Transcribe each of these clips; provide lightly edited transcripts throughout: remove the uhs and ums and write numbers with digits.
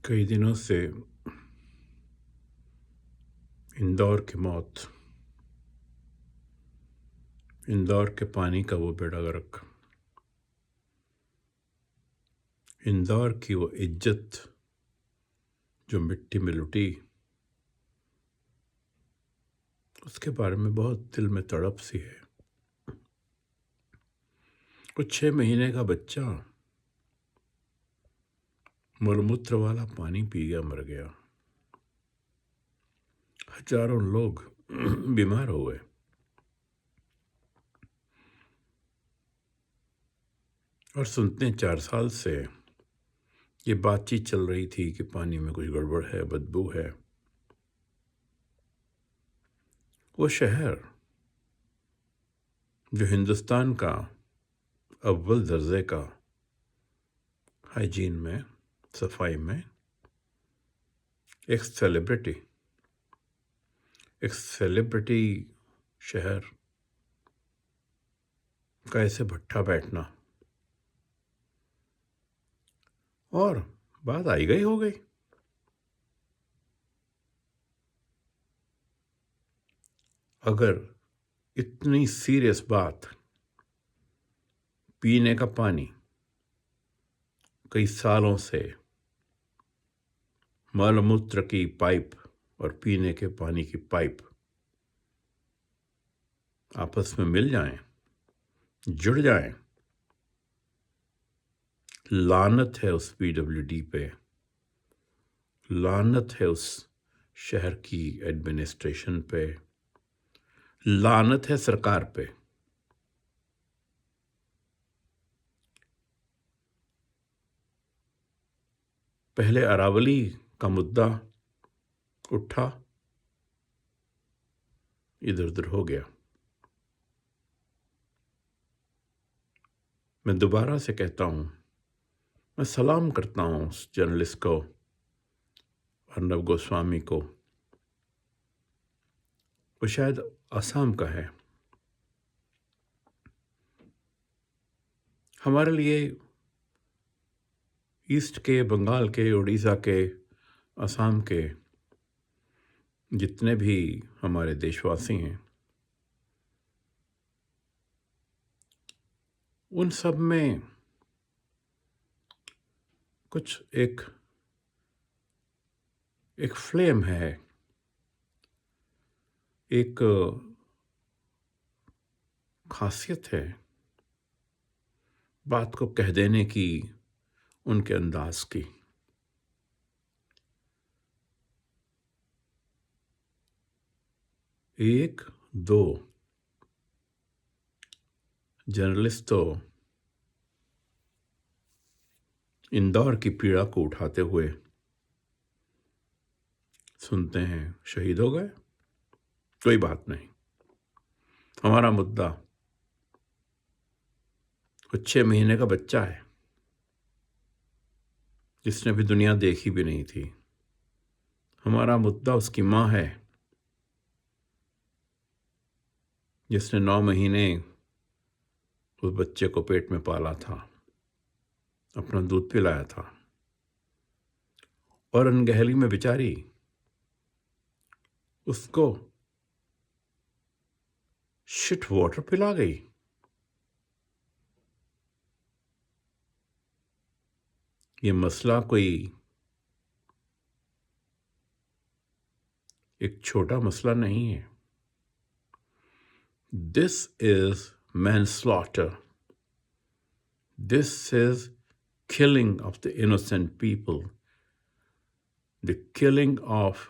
कई दिनों से इंदौर की मौत, इंदौर के पानी का वो बेड़ा गर्क, इंदौर की वो इज्जत जो मिट्टी में लुटी, उसके बारे में बहुत दिल में तड़प सी है। कुछ 6 महीने का बच्चा मलमूत्र वाला पानी पी गया, मर गया। हजारों लोग बीमार हो गए। और सुनते 4 साल से ये बातचीत चल रही थी कि पानी में कुछ गड़बड़ है, बदबू है। वो शहर जो हिंदुस्तान का अव्वल दर्जे का हाइजीन में, सफाई में एक सेलिब्रिटी शहर का ऐसे भट्ठा बैठना, और बात आई गई हो गई। अगर इतनी सीरियस बात, पीने का पानी कई सालों से मलमूत्र की पाइप और पीने के पानी की पाइप आपस में मिल जाएं, जुड़ जाएं, लानत है उस पीडब्ल्यूडी पे, लानत है उस शहर की एडमिनिस्ट्रेशन पे, लानत है सरकार पे। पहले अरावली का मुद्दा उठा, इधर उधर हो गया। मैं दोबारा से कहता हूं, मैं सलाम करता हूं उस जर्नलिस्ट को, अर्नब गोस्वामी को। वो शायद असम का है। हमारे लिए ईस्ट के, बंगाल के, उड़ीसा के, असम के जितने भी हमारे देशवासी हैं, उन सब में कुछ एक फ्लेम है, एक खासियत है बात को कह देने की, उनके अंदाज की। एक दो जर्नलिस्ट तो इंदौर की पीड़ा को उठाते हुए सुनते हैं शहीद हो गए, कोई बात नहीं। हमारा मुद्दा कुछ 6 महीने का बच्चा है जिसने भी दुनिया देखी भी नहीं थी। हमारा मुद्दा उसकी माँ है जिसने 9 महीने उस बच्चे को पेट में पाला था, अपना दूध पिलाया था, और अनगहली में बेचारी उसको शिट वाटर पिला गई। ये मसला कोई एक छोटा मसला नहीं है। This is manslaughter. This is killing of the innocent people, the killing of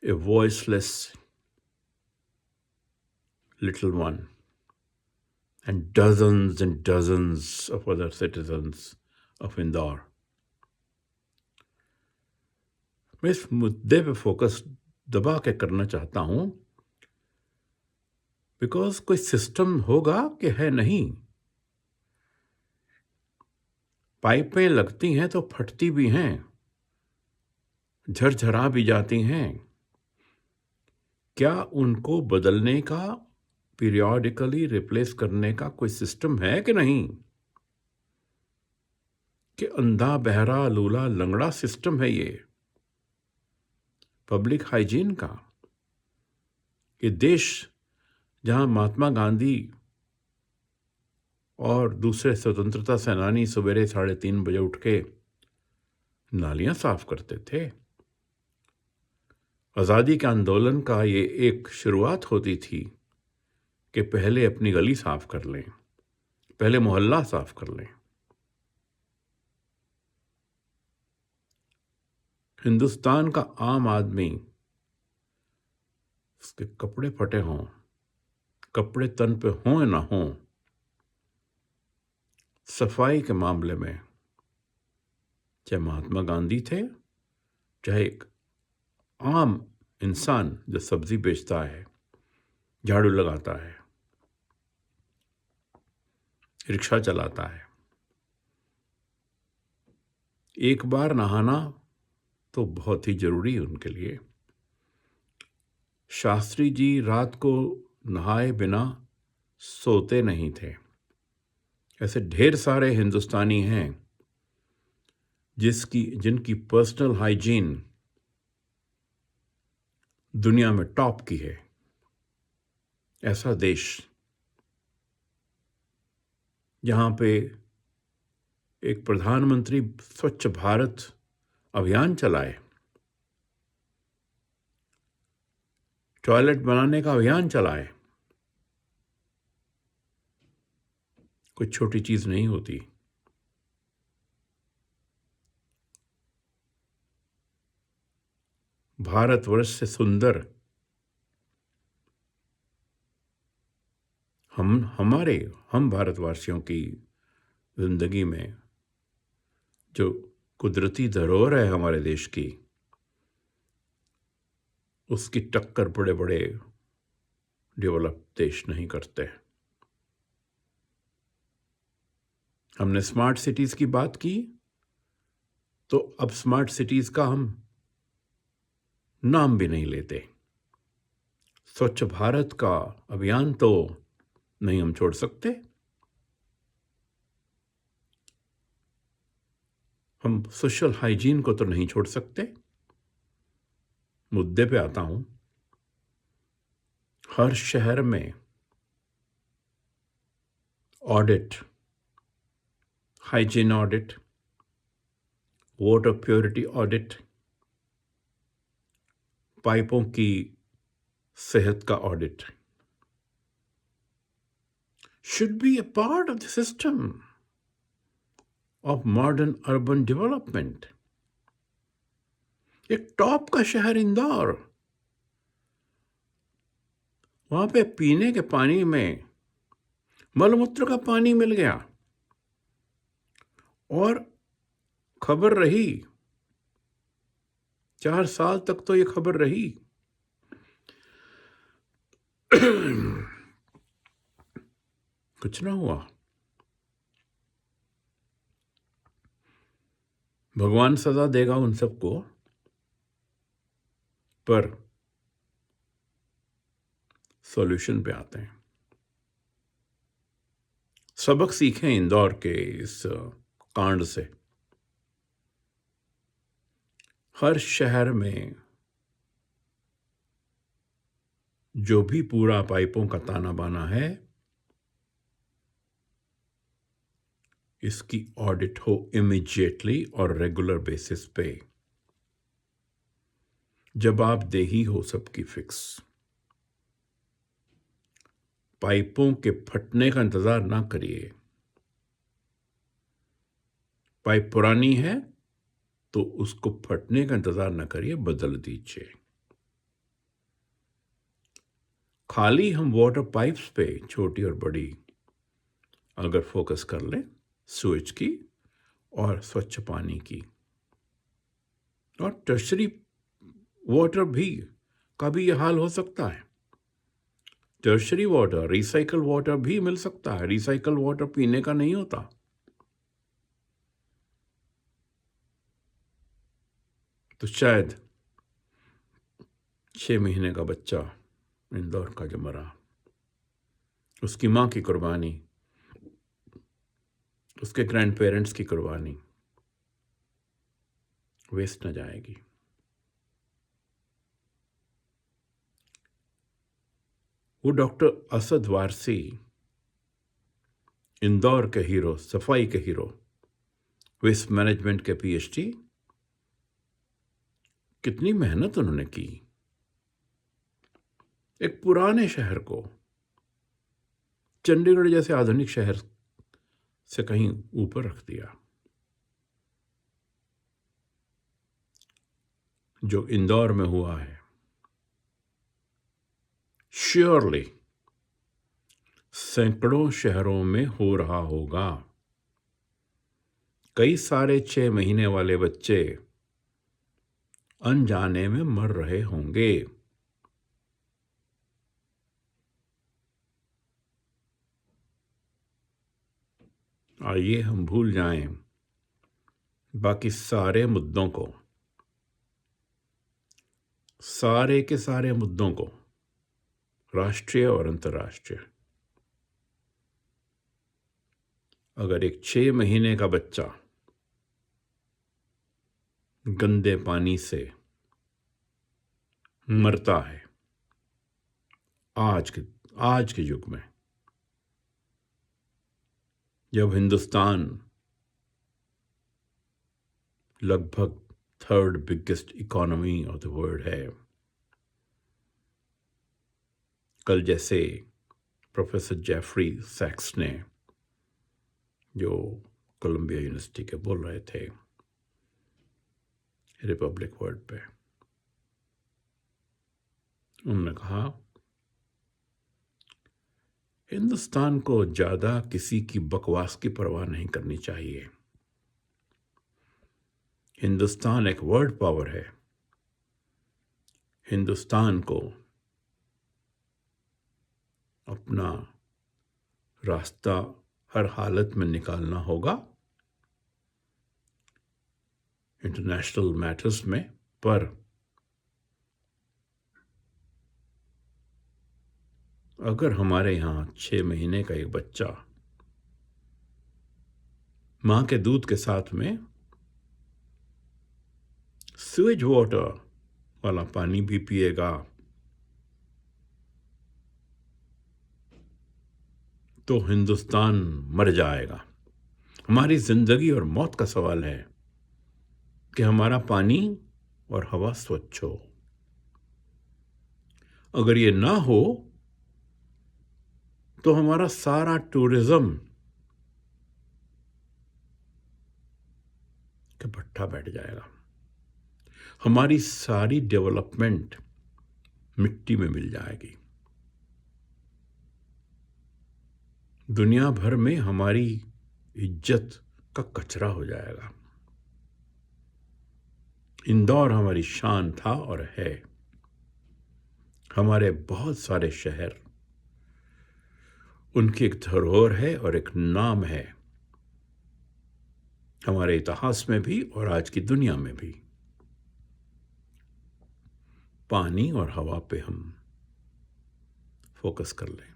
a voiceless little one, and dozens of other citizens of Indore. मैं इस मुद्दे पे फोकस दबा के करना चाहता हूं, बिकॉज कोई सिस्टम होगा कि है नहीं। पाइपें लगती हैं तो फटती भी हैं, झरझरा भी जाती हैं। क्या उनको बदलने का, पीरियोडिकली रिप्लेस करने का कोई सिस्टम है कि नहीं? कि अंधा बहरा लूला लंगड़ा सिस्टम है ये पब्लिक हाइजीन का। ये देश जहां महात्मा गांधी और दूसरे स्वतंत्रता सेनानी सवेरे 3:30 बजे उठ के नालियां साफ करते थे। आज़ादी के आंदोलन का ये एक शुरुआत होती थी कि पहले अपनी गली साफ कर लें, पहले मोहल्ला साफ कर लें। हिंदुस्तान का आम आदमी, उसके कपड़े फटे हों, कपड़े तन पे हों या ना हों, सफाई के मामले में चाहे महात्मा गांधी थे, चाहे एक आम इंसान जो सब्जी बेचता है, झाड़ू लगाता है, रिक्शा चलाता है, एक बार नहाना तो बहुत ही जरूरी है उनके लिए। शास्त्री जी रात को नहाए बिना सोते नहीं थे। ऐसे ढेर सारे हिंदुस्तानी हैं जिनकी पर्सनल हाइजीन दुनिया में टॉप की है। ऐसा देश जहां पे एक प्रधानमंत्री स्वच्छ भारत अभियान चलाए, टॉयलेट बनाने का अभियान चलाए, कोई छोटी चीज नहीं होती। भारतवर्ष से सुंदर हम भारतवासियों की जिंदगी में जो कुदरती धरोहर है हमारे देश की, उसकी टक्कर बड़े बड़े डेवलप देश नहीं करते। हमने स्मार्ट सिटीज की बात की, तो अब स्मार्ट सिटीज का हम नाम भी नहीं लेते। स्वच्छ भारत का अभियान तो नहीं हम छोड़ सकते। हम सोशल हाइजीन को तो नहीं छोड़ सकते। मुद्दे पे आता हूं। हर शहर में audit, hygiene audit, water purity audit, पाइपों की सेहत का audit should be a part of the system of modern urban development. एक टॉप का शहर इंदौर, वहां पे पीने के पानी में मलमूत्र का पानी मिल गया और खबर रही, 4 साल तक तो ये खबर रही कुछ ना हुआ। भगवान सजा देगा उन सबको, पर सॉल्यूशन पे आते हैं। सबक सीखें इंदौर के इस कांड से। हर शहर में जो भी पूरा पाइपों का ताना बाना है, इसकी ऑडिट हो इमीडिएटली और रेगुलर बेसिस पे। जवाबदेही हो सबकी फिक्स। पाइपों के फटने का इंतजार ना करिए। पाइप पुरानी है तो उसको फटने का इंतजार ना करिए, बदल दीजिए। खाली हम वाटर पाइप्स पे, छोटी और बड़ी, अगर फोकस कर लें स्विच की और स्वच्छ पानी की, और टर्शरी वाटर भी का भी यह हाल हो सकता है। टर्शरी वाटर, रिसाइकल वाटर भी मिल सकता है। रिसाइकल वाटर पीने का नहीं होता। तो शायद 6 महीने का बच्चा इंदौर का जो मरा, उसकी मां की कुर्बानी, उसके ग्रैंड पेरेंट्स की कुर्बानी, वेस्ट न जाएगी। वो डॉक्टर असद वारसी, इंदौर के हीरो, सफाई के हीरो, वेस्ट मैनेजमेंट के पीएचडी, कितनी मेहनत उन्होंने की। एक पुराने शहर को चंडीगढ़ जैसे आधुनिक शहर से कहीं ऊपर रख दिया। जो इंदौर में हुआ है, श्योरली सैकड़ों शहरों में हो रहा होगा। कई सारे 6 महीने वाले बच्चे अनजाने में मर रहे होंगे। आइए हम भूल जाएं बाकी सारे मुद्दों को, सारे के सारे मुद्दों को, राष्ट्रीय और अंतर्राष्ट्रीय। अगर एक 6 महीने का बच्चा गंदे पानी से मरता है आज के युग में, जब हिंदुस्तान लगभग 3rd biggest economy of the world है, कल जैसे प्रोफेसर जेफरी सैक्स ने, जो कोलंबिया यूनिवर्सिटी के, बोल रहे थे रिपब्लिक वर्ल्ड पे, उन्होंने कहा हिंदुस्तान को ज्यादा किसी की बकवास की परवाह नहीं करनी चाहिए। हिंदुस्तान एक वर्ल्ड पावर है। हिंदुस्तान को अपना रास्ता हर हालत में निकालना होगा इंटरनेशनल मैटर्स में, पर अगर हमारे यहाँ 6 महीने का एक बच्चा मां के दूध के साथ में सीवेज वाटर वाला पानी भी पिएगा तो हिंदुस्तान मर जाएगा। हमारी जिंदगी और मौत का सवाल है कि हमारा पानी और हवा स्वच्छ हो। अगर ये ना हो तो हमारा सारा टूरिज्म का भट्ठा बैठ जाएगा, हमारी सारी डेवलपमेंट मिट्टी में मिल जाएगी, दुनिया भर में हमारी इज्जत का कचरा हो जाएगा। इंदौर हमारी शान था और है। हमारे बहुत सारे शहर, उनकी एक धरोहर है और एक नाम है, हमारे इतिहास में भी और आज की दुनिया में भी। पानी और हवा पे हम फोकस कर लें।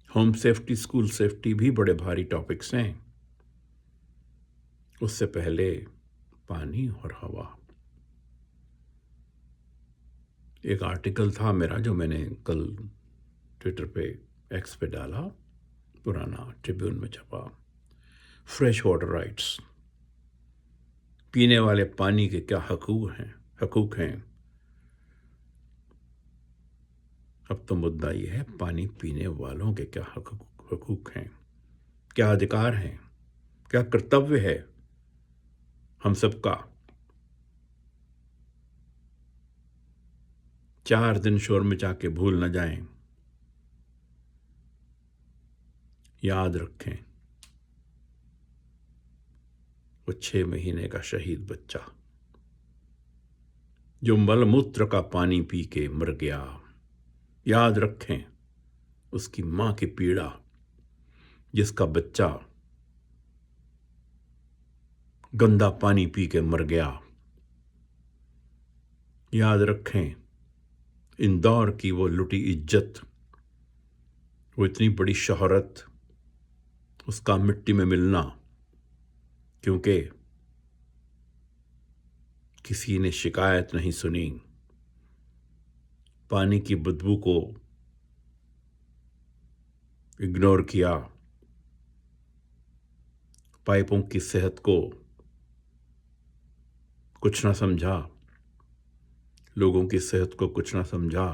होम सेफ्टी, स्कूल सेफ्टी भी बड़े भारी टॉपिक्स हैं। उससे पहले पानी और हवा। एक आर्टिकल था मेरा जो मैंने कल ट्विटर पे, एक्स पे डाला, पुराना ट्रिब्यून में छपा, फ्रेश वाटर राइट्स, पीने वाले पानी के क्या हकूक हैं। अब तो मुद्दा यह है, पानी पीने वालों के क्या हकूक हैं, क्या अधिकार हैं, क्या कर्तव्य है हम सबका। 4 दिन शोर मचा के भूल न जाएं। याद रखें वो 6 महीने का शहीद बच्चा जो मलमूत्र का पानी पी के मर गया। याद रखें उसकी मां की पीड़ा, जिसका बच्चा गंदा पानी पी के मर गया। याद रखें इंदौर की वो लुटी इज्जत, वो इतनी बड़ी शोहरत, उसका मिट्टी में मिलना क्योंकि किसी ने शिकायत नहीं सुनी, पानी की बदबू को इग्नोर किया, पाइपों की सेहत को कुछ ना समझा, लोगों की सेहत को कुछ ना समझा।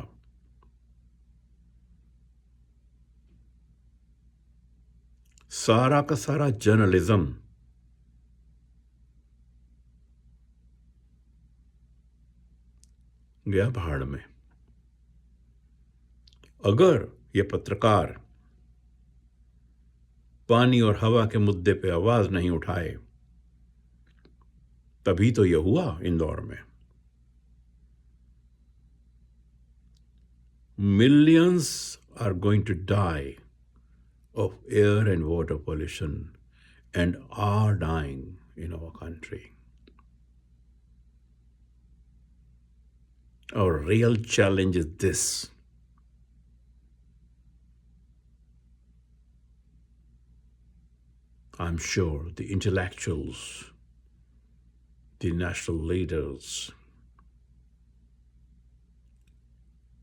सारा का सारा जर्नलिज्म गया भाड़ में। अगर ये पत्रकार पानी और हवा के मुद्दे पे आवाज नहीं उठाए, तभी तो यह हुआ इंदौर में। Millions are going to die of air and water pollution and are dying in our country. Our real challenge is this. I'm sure the intellectuals, the national leaders,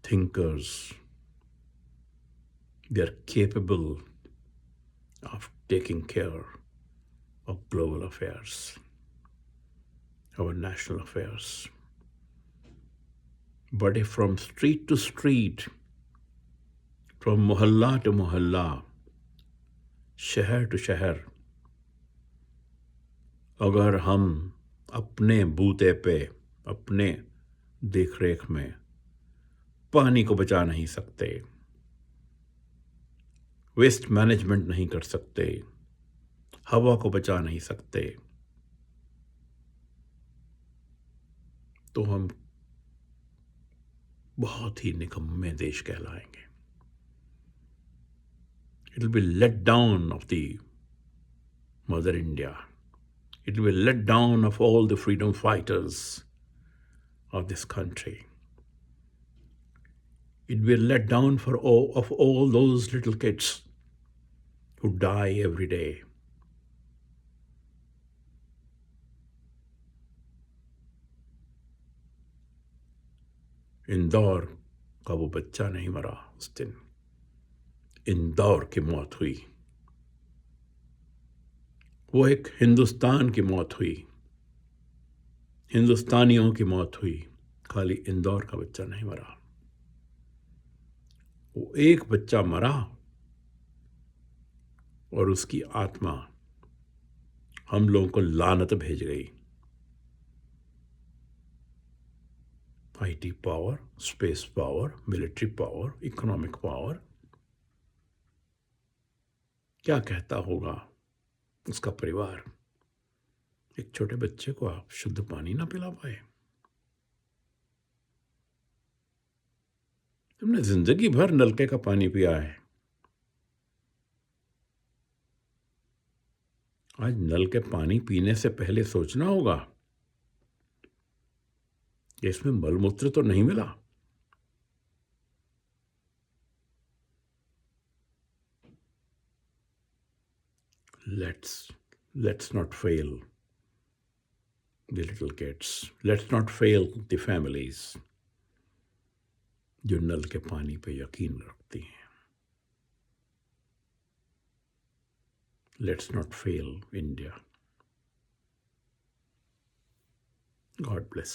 thinkers, they are capable of taking care of global affairs, our national affairs. But if from street to street, from mohalla to mohalla, शहर to शहर, अगर हम अपने बूते पे, अपने देखरेख में पानी को बचा नहीं सकते, वेस्ट मैनेजमेंट नहीं कर सकते, हवा को बचा नहीं सकते, तो हम बहुत ही निकम्मे देश कहलाएंगे. It will be let down of the Mother India. It will be let down of all the freedom fighters of this country. It will be let down of all those little kids who die every day. Indore का वो बच्चा नहीं मरा उस दिन, इंदौर की मौत हुई. वो एक हिंदुस्तान की मौत हुई, हिंदुस्तानियों की मौत हुई, खाली इंदौर का बच्चा नहीं मरा. वो एक बच्चा मरा और उसकी आत्मा हम लोगों को लानत भेज गई. IT power, space power, military power, economic power, क्या कहता होगा उसका परिवार? एक छोटे बच्चे को आप शुद्ध पानी ना पिला पाए. तुमने जिंदगी भर नलके का पानी पिया है, आज नल के पानी पीने से पहले सोचना होगा कि इसमें मलमूत्र तो नहीं मिला. Let's not fail the little kids. Let's not fail the families जो नल के पानी पे यकीन रखती हैं. Let's not fail India. God bless.